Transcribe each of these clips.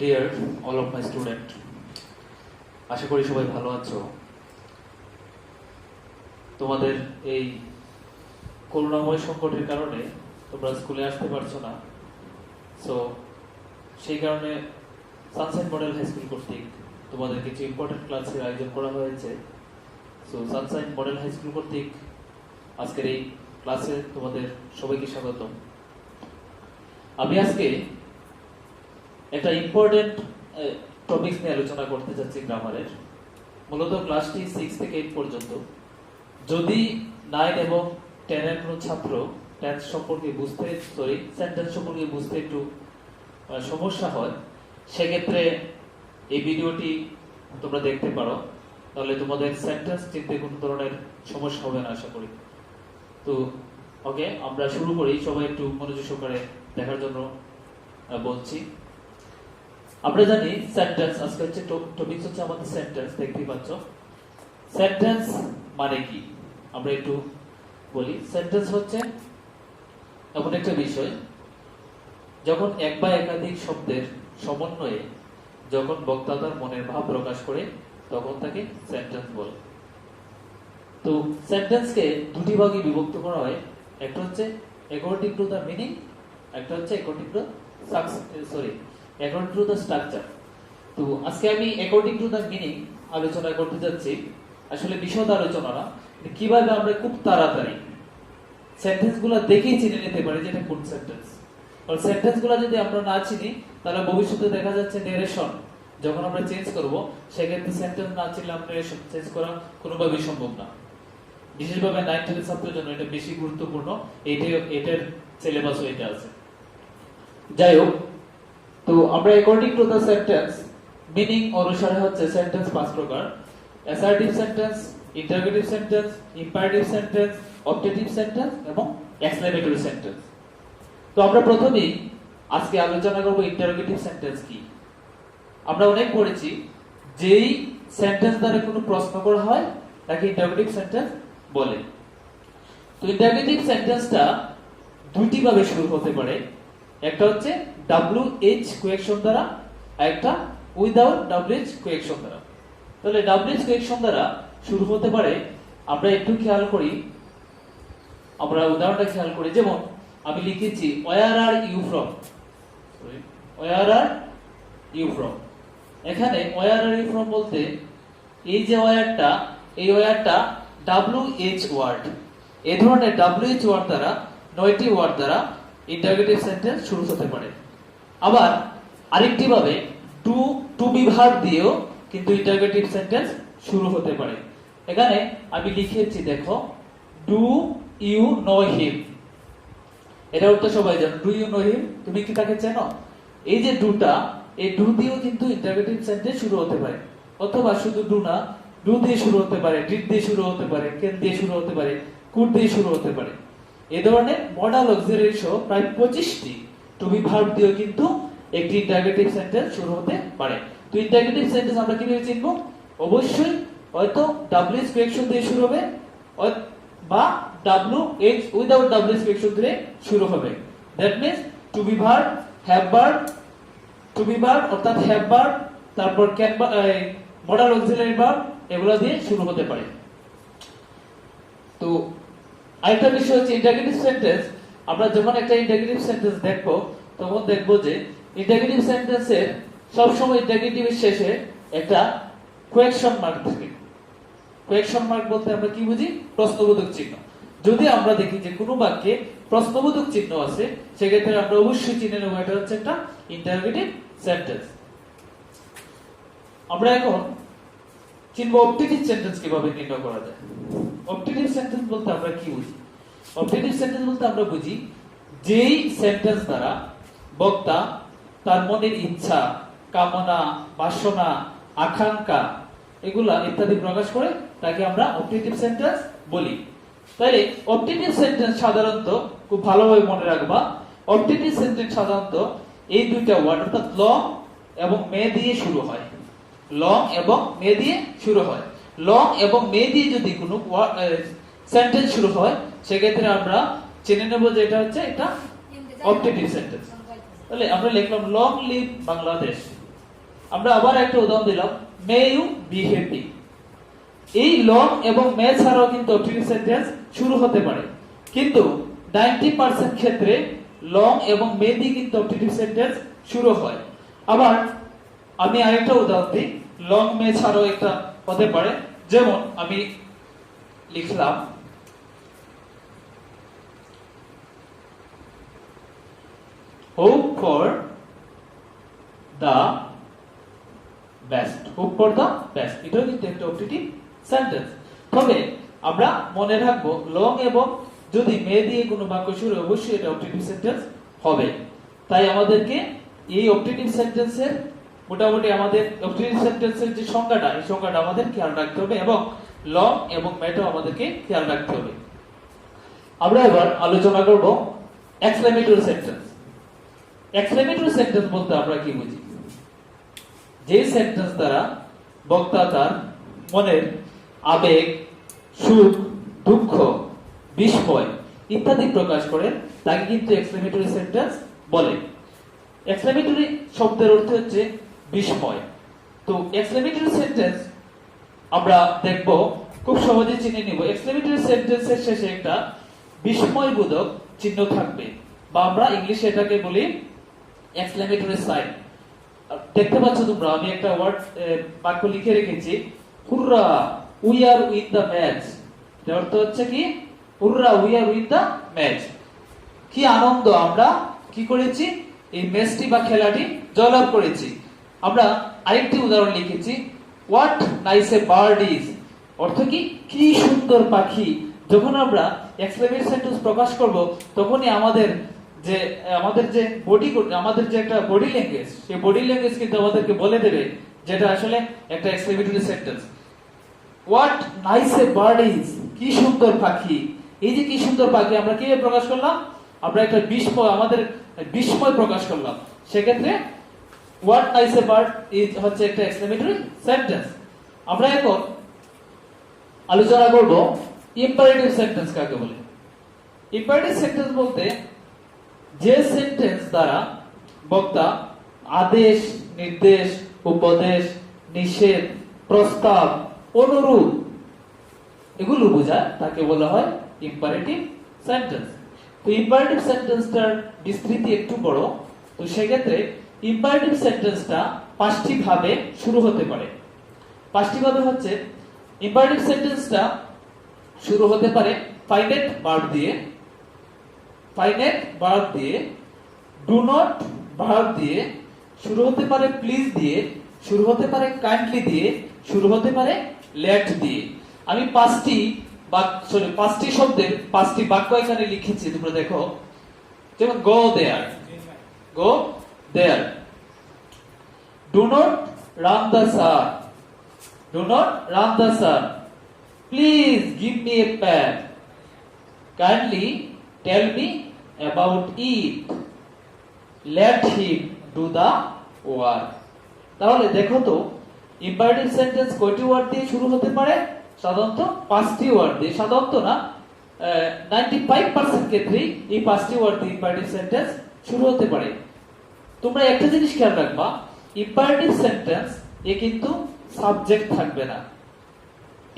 Deer all of my student, আশা করি সবাই ভালো আছো। তোমাদের এই করোনাময় সংকটের কারণে তোমরা স্কুলে আসতে পারছো না, সো সেই কারণে সানশাইন মডেল হাই স্কুল কর্তৃক তোমাদের কিছু ইম্পর্টেন্ট ক্লাসের আয়োজন করা হয়েছে। So Sunshine Model High School কর্তৃক আজকের এই ক্লাসে তোমাদের সবাইকে স্বাগতম। আমি আজকে একটা ইম্পর্টেন্ট টপিকস নিয়ে আলোচনা করতে যাচ্ছি গ্রামারের। মূলত ক্লাসটি 6 থেকে 8 পর্যন্ত। যদি 9 এবং 10 এর কোনো ছাত্র সেন্টেন্স সম্পর্কে বুঝতে একটু সমস্যা হয়, সেক্ষেত্রে এই ভিডিওটি তোমরা দেখতে পারো, তাহলে তোমাদের সেন্টেন্স চিনতে কোনো ধরনের সমস্যা হবে না আশা করি। তো ওকে, আমরা শুরু করি। সবাই একটু মনোযোগ সহকারে দেখার জন্য বলছি। আমরা জানি সেন্টেন্স, আজকে হচ্ছে টপিকস হচ্ছে আমাদের সেন্টেন্স। দেখতেই পাচ্ছ সেন্টেন্স মানে কি, আমরা একটু বলি। সেন্টেন্স হচ্ছে এমন একটা বিষয় যখন এক বা একাধিক শব্দের সমন্বয়ে যখন বক্তা তার মনের ভাব প্রকাশ করে, তখন তাকে সেন্টেন্স বলে। তো সেন্টেন্সকে দুটি ভাগে বিভক্ত করা হয়। একটা হচ্ছে অ্যাকর্ডিং টু দ্য মিনিং, একটা হচ্ছে অ্যাকর্ডিং টু দ্য স্ট্রাকচার। তো আজকে আমি অ্যাকর্ডিং টু দ্য মিনিং আলোচনা করতে যাচ্ছি। আসলে বিশদ আলোচনা না, কিভাবে আমরা খুব তাড়াতাড়ি সেন্টেন্সগুলো দেখেই চিনে নিতে পারি যে এটা কোন সেন্টেন্স। আর সেন্টেন্সগুলো যদি আমরা না চিনি, তাহলে ভবিষ্যতে দেখা যাচ্ছে নারেশন যখন আমরা চেঞ্জ করব, সেক্ষেত্রে সেন্টেন্স না চিনলে আমরা নারেশন চেঞ্জ করা কোনোভাবেই সম্ভব না। বিশেষভাবে 9 10 ছাত্রের জন্য এটা বেশি গুরুত্বপূর্ণ। এটার সিলেবাসও এটা আছে। যাই হোক, তো আমরা according to the sentence meaning অনুসারে হচ্ছে সেন্টেন্স 5 প্রকার: assertive sentence, interrogative sentence, imperative sentence, objective sentence এবং এক্সক্লেমেটরি সেন্টেন্স। তো আমরা প্রথমেই আজকে আলোচনা করব ইন্টারোগেটিভ সেন্টেন্স কি। আমরা অনেক পড়েছি, যেই সেন্টেন্স দ্বারা কোনো প্রশ্ন করা হয় তাকে ইন্টারোগেটিভ সেন্টেন্স বলে। তো ইন্টারোগেটিভ সেন্টেন্সটা দুটি ভাবে শুরু হতে পারে। একটা হচ্ছে WH কোয়েকশন দ্বারা, আর একটা উইদাউট WH কোয়েকশন দ্বারা। তাহলে WH কোয়েকশন দ্বারা শুরু হতে পারে। আমরা একটু খেয়াল করি, আমরা উদাহরণটা খেয়াল করি। যেমন আমি লিখেছি where are you from, where are you from। এখানে where are you from বলতে এই যে ওয়্যারটা, এই ওয়্যারটা WH ওয়ার্ড। এই ধরনের WH ওয়ার্ড দ্বারা 9টি ওয়ার্ড দ্বারা ইন্টারোগেটিভ সেন্টেন্স শুরু হতে পারে। আবার আরেকটি ভাবে টু বি ভার্ব দিয়েও কিন্তু ইন্টারোগেটিভ সেন্টেন্স শুরু হতে পারে। এখানে আমি লিখেছি, দেখো, ডু ইউ নো হিম। এটা উত্তর সবাই জানো, ডু ইউ নো হিম, তুমি কি তাকে চেনো? এই যে ডুটা, এই ডু দিয়েও কিন্তু ইন্টারোগেটিভ সেন্টেন্স শুরু হতে পারে। অথবা শুধু ডু না, ডু দিয়ে শুরু হতে পারে, ডিড দিয়ে শুরু হতে পারে, ক্যান দিয়ে শুরু হতে পারে, কুড দিয়ে শুরু হতে পারে। এই ধরনের মডাল অক্সিলারি সহ প্রায় 25টি টু বি ভার্ব দিয়েও কিন্তু একটি ইন্টারোগেটিভ সেন্টেন্স শুরু হতে পারে। তো ইন্টারোগেটিভ সেন্টেন্স আমরা কিভাবে চিনব? অবশ্যই হয়তো WH কোয়েকশন দিয়ে শুরু হবে, বা WH উইদাউট WH কোয়েকশন দিয়ে শুরু হবে। That means to be verb, have verb, to be verb অর্থাৎ হ্যাভ ভার্ব, তারপর ক্যান মডাল অক্সিলারি ভার্ব, এগুলো দিয়ে শুরু হতে পারে। তো আরেকটা বিষয় হচ্ছে ইন্টারোগেটিভ সেন্টেন্স। আমরা যখন একটা ইন্টারোগেটিভ সেন্টেন্স দেখবো, তখন দেখবো যে ইন্টারোগেটিভ সেন্টেন্সের সবসময় ইন্টারোগেটিভের শেষে একটা কোয়েকশন মার্ক থাকে। কোয়েকশন মার্ক বলতে আমরা কি বুঝি? প্রশ্নবোধক চিহ্ন। যদি আমরা দেখি যে কোনো বাক্যে প্রশ্নবোধক চিহ্ন আছে, সেক্ষেত্রে আমরা অবশ্যই চিনে নেব এটা হচ্ছে একটা ইন্টারোগেটিভ সেন্টেন্স। আমরা এখন চিনব অবজেক্টিভ সেন্টেন্স কিভাবে নির্ণয় করা যায়। অবজেক্টিভ সেন্টেন্স বলতে আমরা কি বুঝি? অবজেক্টিভ সেন্টেন্স বলতে আমরা বুঝি যেই সেন্টেন্স দ্বারা বক্তা তার মনের ইচ্ছা, কামনা, বাসনা, আকাঙ্ক্ষা এগুলা ইত্যাদি প্রকাশ করে, তাকে আমরা অবজেক্টিভ সেন্টেন্স বলি। তাই অবজেক্টিভ সেন্টেন্স সাধারণত খুব ভালোভাবে মনে রাখবা, অবজেক্টিভ সেন্টেন্স সাধারণত এই দুইটা ওয়ার্ড অর্থাৎ লং এবং মে দিয়ে শুরু হয়। লং এবং মে দিয়ে শুরু হয়। লং এবং মে দিয়ে যদি কোনো সেন্টেন্স শুরু হয়, সেক্ষেত্রে আমরা জেনে নেব যে এটা হচ্ছে একটা অবজেক্টিভ সেন্টেন্স। তাহলে আমরা লিখলাম লং লিভ বাংলাদেশ। আমরা আবার একটা উদাহরণ দিলাম, মে ইউ বি হ্যাপি। এই লং এবং মে ছাড়াও কিন্তু অবজেক্টিভ সেন্টেন্স শুরু হতে পারে, কিন্তু 90% ক্ষেত্রে লং এবং মে দিয়ে কিন্তু অবজেক্টিভ সেন্টেন্স শুরু হয়। আবার আমি আরেকটা উদাহরণ দিই, লং মে ছাড়াও একটা হতে পারে, যেমন আমি লিখলাম hope for the best, hope for the best, এটাও কিন্তু একটা অবজেক্টিভ সেন্টেন্স। তবে আমরা মনে রাখবো লং এবং যদি মে দিয়ে কোনো বাক্য শুরু, অবশ্যই এটা অবজেক্টিভ সেন্টেন্স হবে। তাই আমাদেরকে এই অবজেক্টিভ সেন্টেন্সের মোটামুটি আমাদের অবজেক্টিভ সেন্টেন্সের যে সংজ্ঞাটা, এই সংজ্ঞাটা আমাদের খেয়াল রাখতে হবে এবং লং এবং মেটাও আমাদেরকে খেয়াল রাখতে হবে। আমরা এবার আলোচনা করব এক্সক্লেমেটরি সেন্টেন্স। এক্সক্লেমেটরি সেন্টেন্স বলতে আমরা কি বুঝি? যে সেন্টেন্স দ্বারা বক্তা তার মনের আবেগ, সুখ, দুঃখ, বিস্ময় ইত্যাদি প্রকাশ করে তাকে কিন্তু এক্সক্লেমেটরি সেন্টেন্স বলে। এক্সক্লেমেটরি শব্দের অর্থ হচ্ছে বিস্ময়। তো এক্সক্লেমেটরি সেন্টেন্স আমরা দেখব, খুব সহজে চিনে নিব। এক্সক্লেমেটরি সেন্টেন্সের শেষে একটা বিস্ময়বোধক চিহ্ন থাকবে, বা আমরা ইংলিশে এটাকে বলি এক্সক্লেমেটরি সাইন। দেখতে পাচ্ছ তোমরা, আমি একটা ওয়ার্ড বাক্য লিখে রেখেছি, হুররা we are win the match. এর অর্থ হচ্ছে কি? হুররা we are win the match. কি আনন্দ, আমরা কি করেছি? এই ম্যাচটি বা খেলাটি জয়লাভ করেছি। আমরা আরেকটি উদাহরণ লিখেছি, what nice a bird is. অর্থ কি? কি সুন্দর পাখি। যখন আমরা এক্সক্লেমেটরি সেন্টেন্স প্রকাশ করব, তখনই আমাদের যে বডি, আমাদের যে একটা বডি ল্যাঙ্গুয়েজ, সেই বডি ল্যাঙ্গুয়েজ কিন্তু আমাদেরকে বলে দেবে যেটা আসলে একটা exclamatory sentence. What nice a bird is, কি সুন্দর পাখি। এই যে কি সুন্দর পাখি আমরা কিভাবে প্রকাশ করলাম? আমরা একটা বিস্ময়, আমাদের বিস্ময় প্রকাশ করলাম। সেক্ষেত্রে what nice a bird is হচ্ছে একটা এক্সক্লেমেটরি সেন্টেন্স। আমরা এখন আলোচনা করব ইম্পারেটিভ সেন্টেন্স কাকে বলে। ইম্পারেটিভ সেন্টেন্স বলতে যে সেন্টেন্স দ্বারা বক্তা আদেশ, নির্দেশ, উপদেশ, নিষেধ, প্রস্তাব, অনুরোধ এগুলো বোঝায় তাকে বলা হয় ইম্পারেটিভ সেন্টেন্স। তো ইম্পারেটিভ সেন্টেন্সটার বিস্তৃতি একটু বড়। তো সেক্ষেত্রে ইম্পারেটিভ সেন্টেন্সটা 5টি ভাবে শুরু হতে পারে। 5টি ভাবে হচ্ছে, ইম্পারেটিভ সেন্টেন্সটা শুরু হতে পারে ফাইনাইট ভার্ব দিয়ে, ফাইনাইট ভার্ব দিয়ে, ডু নট ভার্ব দিয়ে, শুরু হতে পারে প্লিজ দিয়ে, শুরু হতে পারে কাইন্ডলি দিয়ে, শুরু হতে পারে লেট দিয়ে। আমি 5টি শব্দের 5টি বাক্য এখানে লিখেছি, তোমরা দেখো। যেমন go there, go there. Do not run the sir, do not run the sir. Please give me a pad, kindly tell me about it, let him do the work. তাহলে দেখো তো, ইম্পারেটিভ সেন্টেন্স কয়টি word দিয়ে শুরু হতে পারে? সাধারণত 5টি ওয়ার্ড দিয়ে। সাধারণত না, 95% ক্ষেত্রেই এই 5টি ওয়ার্ড দিয়ে ইম্পারেটিভ সেন্টেন্স শুরু হতে পারে। তোমরা একটা জিনিস খেয়াল রাখবা, ইম্পারেটিভ সেন্টেন্স এ কিন্তু সাবজেক্ট থাকবে না।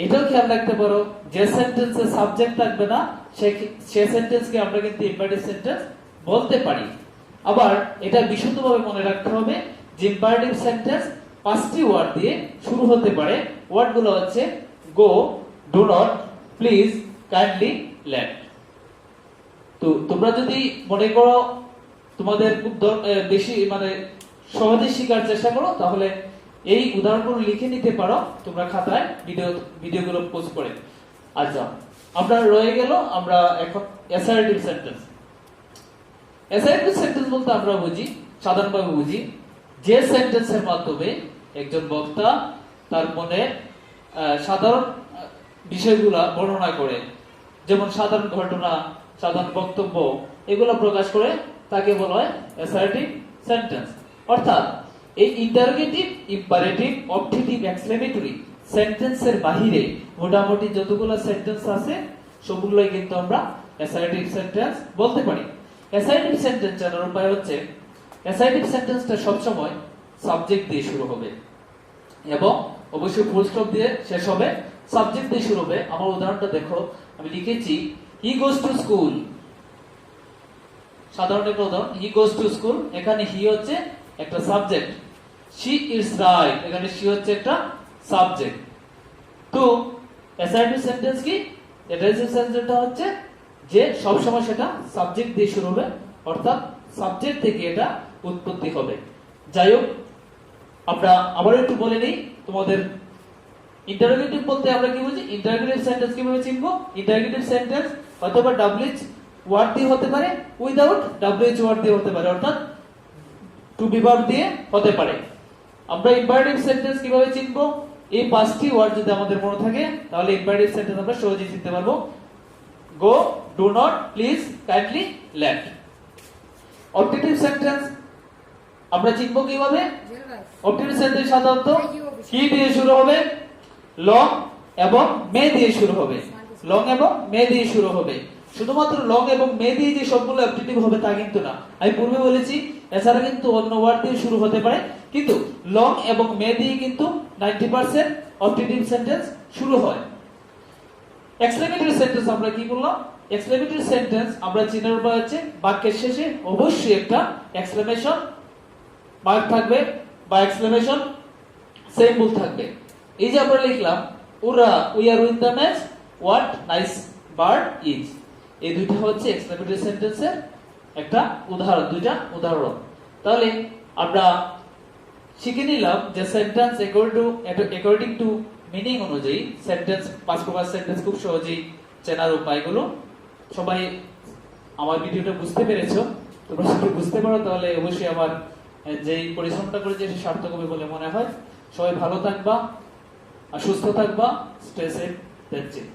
এটাও খেয়াল রাখতে পারো, যে সেন্টেন্সে সাবজেক্ট থাকবে না সে সেন্টেন্সকে আমরা কিন্তু ইম্পারেটিভ সেন্টেন্স বলতে পারি। আবার এটা বিশুদ্ধভাবে মনে রাখতে হবে যে ইম্পারেটিভ সেন্টেন্স 5টি ওয়ার্ড দিয়ে শুরু হতে পারে। ওয়ার্ডগুলো হচ্ছে go, do not, please, kindly, let. তো তোমরা যদি মনে করো তোমাদের বেশি সহজে শেখার চেষ্টা করো, তাহলে এই উদাহরণগুলো লিখে নিতে পারো তোমরা খাতায়, ভিডিওগুলো পোস্ট করে। আচ্ছা, আমরা রয়ে গেল আমরা এখন অ্যাসার্টিভ সেন্টেন্স। অ্যাসার্টিভ সেন্টেন্স বলতে আমরা বুঝি, সাধারণভাবে বুঝি, যে সেন্টেন্সের মাধ্যমে একজন বক্তা তার মনে সাধারণ বিষয়গুলা বর্ণনা করে, যেমন সাধারণ ঘটনা, সাধারণ বক্তব্য, এগুলো প্রকাশ করে তাকে বলা হয় অ্যাসার্টিভ সেন্টেন্স। অর্থাৎ এই ইন্টারোগেটিভ, ইম্পারেটিভ, অবজেক্টিভ, এক্সক্লেমেটরি সেন্টেন্সের বাহিরে মোটামুটি যতগুলো সেন্টেন্স আছে সবগুলোই কিন্তু আমরা অ্যাসার্টিভ সেন্টেন্স বলতে পারি। অ্যাসার্টিভ সেন্টেন্স জানার উপায় হচ্ছে, অ্যাসার্টিভ সেন্টেন্সটা সবসময় সাবজেক্ট দিয়ে শুরু হবে এবং অবশ্যই ফুল স্টপ দিয়ে শেষ হবে, সাবজেক্ট দিয়ে শুরু হবে। আমার উদাহরণটা দেখো, আমি লিখেছি হি গোজ টু স্কুল, সাধারণ একটা উদাহরণ, হি গোজ টু স্কুল, এখানে হি হচ্ছে একটা সাবজেক্ট, শি ইজ রাইট, এখানে শি হচ্ছে একটা সাবজেক্ট। তো অ্যাসার্টিভ সেন্টেন্স কি? অ্যাসার্টিভ সেন্টেন্সটা হচ্ছে যে সব সময় সেটা সাবজেক্ট দিয়ে শুরু হবে, অর্থাৎ সাবজেক্ট থেকে এটা উৎপত্তি হবে। যাই হোক, আমরা আবার একটু বলে নিই তোমাদের। ইন্টারোগেটিভ বলতে আমরা কি বুঝি? ইন্টারোগেটিভ সেন্টেন্স কিভাবে চিনবো? ইন্টারোগেটিভ সেন্টেন্স অথবা ডাব্লিউএইচ ওয়ার্ড দিয়ে হতে পারে, উইদাউট ডাব্লিউএইচ ওয়ার্ড দিয়ে হতে পারে, অর্থাৎ টু বি ভার্ব দিয়ে হতে পারে। আমরা ইম্পারেটিভ সেন্টেন্স কিভাবে চিনবো? এই পাঁচটি ওয়ার্ড যদি আমাদের মনে থাকে তাহলে ইম্পারেটিভ সেন্টেন্স আমরা সহজেই চিনতে পারবো। Go, do not, please, kindly, let. Objective sentence আমরা চিনবো কিভাবে? অবজেক্টিভ সেন্টেন্স সাধারণত কি দিয়ে শুরু হবে? লং এবং মে দিয়ে শুরু হবে, লং এবং মে দিয়ে শুরু হবে। শুধুমাত্র লং এবং মে দিয়ে যে সবগুলো অবজেক্টিভ হবে তা কিন্তু না, আমি পূর্বে বলেছি এছাড়া কিন্তু অন্য ওয়ার্ড দিয়ে শুরু হতে পারে, কিন্তু লং এবং মে দিয়ে কিন্তু 90% অবজেক্টিভ সেন্টেন্স শুরু হয়। এক্সক্লেমেটরি সেন্টেন্স আমরা কি বললাম? এক্সক্লেমেটরি সেন্টেন্স আমরা চিনার উপায় হচ্ছে বাক্যের শেষে অবশ্যই একটা এক্সক্লেমেশন মার্ক থাকবে বা এক্সক্লেমেশন সিম্বল থাকবে। এই যে আমরা লিখলাম hurrah we are win the match, what nice bird is, এই দুইটা হচ্ছে এক্সক্লেমেটরি সেন্টেন্সের একটা উদাহরণ, দুইটা উদাহরণ। তাহলে আমরা শিখে নিলাম যে সেন্টেন্স অ্যাকর্ডিং টু মিনিং অনুযায়ী সেন্টেন্স, পাঁচ প্রকার সেন্টেন্স খুব সহজেই চেনার উপায়গুলো। সবাই আমার ভিডিওটা বুঝতে পেরেছো? তোমরা যদি বুঝতে পারো তাহলে অবশ্যই আমার যেই পরিশ্রমটা করেছি সেটা সার্থক হবে বলে মনে হয়। সবাই ভালো থাকবা আর সুস্থ থাকবা, স্টে সেফ, দ্যাটস ইট।